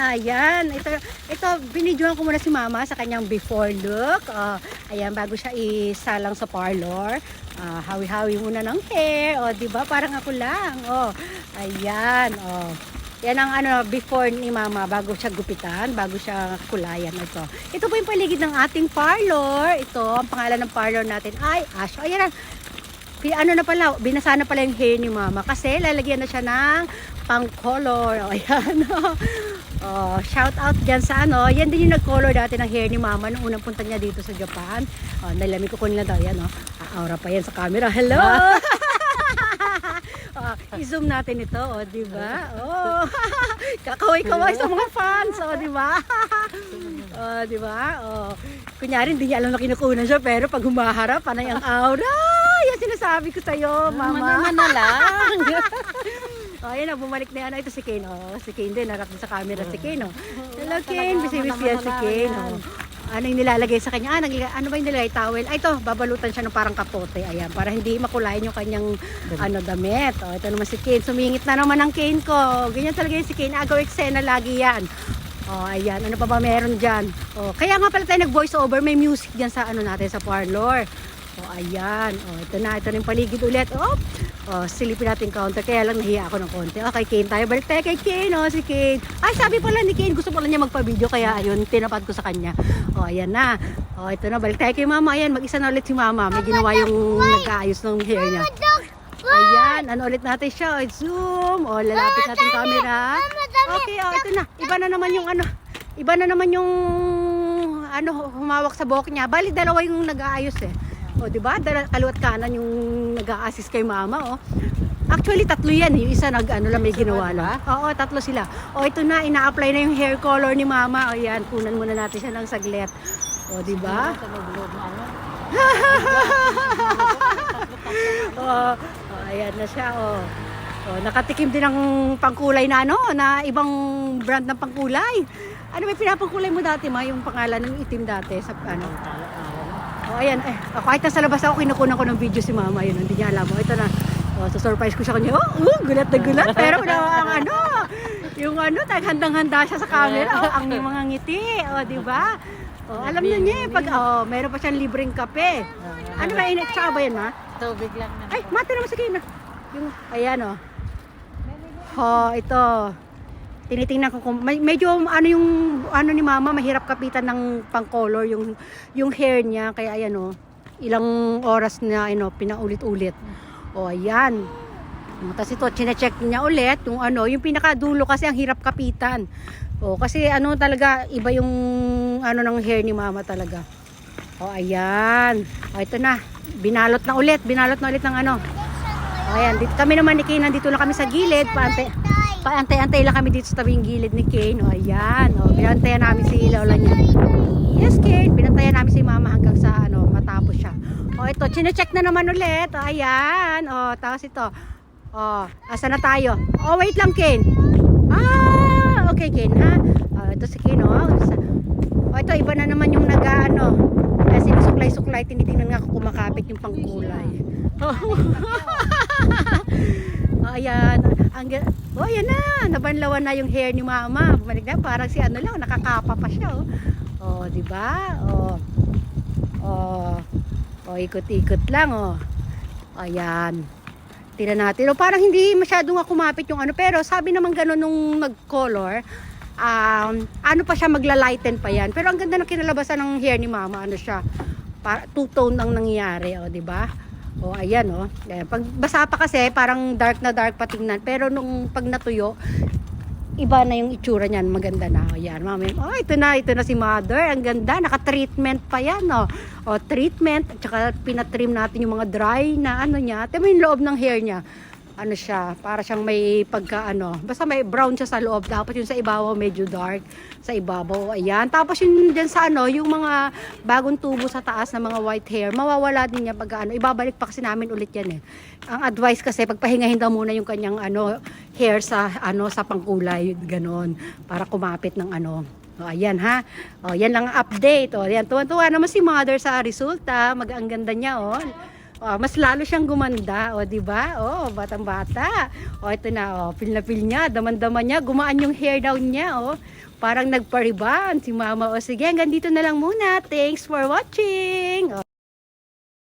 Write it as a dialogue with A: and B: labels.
A: Ayan, ito binidyohan ko muna si Mama sa kanyang before look. Ayan, bago siya isalang sa parlor. Hawi-hawi muna ng hair. O, di ba? Parang ako lang. O, ayan. O. Yan ang before ni Mama bago siya gupitan, bago siya kulayan. Ito po yung paligid ng ating parlor. Ito, ang pangalan ng parlor natin ay Ash. Ayan, binasa na pala yung hair ni Mama kasi lalagyan na siya ng pang color. Ayan. Shout out dyan sa yan din yung nag-color dati ng hair ni Mama nung unang punta niya dito sa Japan. Nalamig ko kunin na daw yan. Aura pa yan sa camera. Hello! I-zoom natin ito, di ba? Kakaway-kaway sa mga fans, di ba? Di ba? Kunyari, hindi niya alam na kinukunan siya, pero pag humaharap, panay ang aura. Yan sinasabi ko sa'yo, Mama.
B: Mama na lang.
A: Ayan bumalik na yan. Ito si Kane. Si Kane din, harap din sa camera si Kane. Hello, Kane. Busy-busy yan si Kane. Ano yung nilalagay sa kanya? Ano ba yung nilalagay? Towel? Ito, babalutan siya ng parang kapote. Ayan, para hindi makulayan yung kanyang damit. Ito naman si Kane. Sumingit na naman ang Kane ko. Ganyan talaga yung si Kane. Agaw eksena lagi yan. Ayan. Ano pa ba meron dyan? Kaya nga pala tayo nag-voice over. May music dyan sa natin sa parlor. Ayan. Ito na yung paligid ulit. Silipin natin counter. Kaya lang nahiya ako ng konti. Kay Kane tayo. Balik tayo kay Kane. Si Kane. Ay, sabi pala ni Kane. Gusto pala niya magpa-video. Kaya ayun, tinapad ko sa kanya. Ayan na. Ito na. Balik tayo kay Mama. Ayan, mag-isa na ulit si Mama. May ginawa yung nag-aayos ng hair niya. Ayan. Ano ulit natin siya? Zoom. Lalapit natin camera. Okay, ito na. Iba na naman yung humawak sa buhok niya. Bali, dalawa yung nag-aayos di ba? Kaliwat kanan yung nag-a-assist kay Mama, Actually, tatlo yan. Yung isa lang may ginawa lang. Tatlo sila. Ito na, ina-apply na yung hair color ni Mama. Ayan, kunan muna natin siya ng saglit. Di ba? Ayan na siya, nakatikim din ng pangkulay na na ibang brand ng pangkulay. Ano ba pinapangkulay mo dati, Ma? Yung pangalan ng itim dati sa ayan, kahit nasa labas ako, kinukunan ko ng video si Mama, yun, hindi niya alam. Ito na, surprise ko siya kanya, gulat na gulat, pero yung handang-handa siya sa camera, ang mga ngiti, di ba? Alam na niya, pag, meron pa siyang libreng kape. Ano ba, tsaka ba yan, Ma?
B: Tubig lang naman.
A: Ay, mati naman sa kina. Ayan, ito. Tinitingnan ko kung medyo ni Mama, mahirap kapitan ng pang-color yung hair niya, kaya ayan ilang oras na pinaulit-ulit. Ayan. Tapos ito chine-check niya ulit yung pinakadulo kasi ang hirap kapitan. Kasi talaga iba yung ng hair ni Mama talaga. Ayan. Ito na. Binalot na ulit ng Ayan, dito kami naman ni Kane, nandito lang kami sa gilid, paantay-antay lang kami dito sa tabing gilid ni Kane. Ayan, pinantayan namin si Lola niya. Yes, Kane, pinantayan namin si Mama hanggang sa matapos siya. Ito, chine-check na naman ulit. Ayan, tapos ito. Asa na tayo? Wait lang, Kane. Okay, Kane, ha? Ito si Kane, ito, iba na naman yung sinusuklay-suklay, tinitingnan nga kung kumakapit yung pangkulay. Ayan, ayan na, nabanlawan na yung hair ni Mama. Bumalik na, parang si lang, nakakapa pa siya, di ba? Ikot-ikot lang, Ayan. Tingnan natin. Parang hindi masyadong kumapit yung pero sabi naman gano'n nung nag-color, pa siya, magla-lighten pa yan. Pero ang ganda ng kinalabasan ng hair ni Mama, siya, two-tone ang nangyayari, di ba? Ayan, pag basa pa kasi parang dark na dark pa tingnan, pero nung pag natuyo, iba na yung itsura niyan, maganda na. Ayan, Mami. Ito na si Mother. Ang ganda, naka-treatment pa yan, treatment, at saka pinatrim natin yung mga dry na niya. Ito yung loob ng hair niya. Siya, para siyang may pagka basta may brown siya sa loob, dapat yung sa ibabaw medyo dark sa ibabaw. Ayan, tapos yung dyan sa yung mga bagong tubo sa taas na mga white hair, mawawala din niya pag ibabalik pa kasi namin ulit yan Ang advice kasi pagpahingahin daw muna yung kanyang hair sa sa pangkulay, ganon, para kumapit ng ayan, ha. Yan lang ang update. Ayan, tuwan-tuwa naman si Mother sa resulta. Ang ganda niya, mas lalo siyang gumanda, di ba? Batang-bata. Ito na, feel na feel niya, daman-daman niya, gumaan yung hair down niya, Parang nagpariban si mama. O sige, hanggang dito na lang muna. Thanks for watching.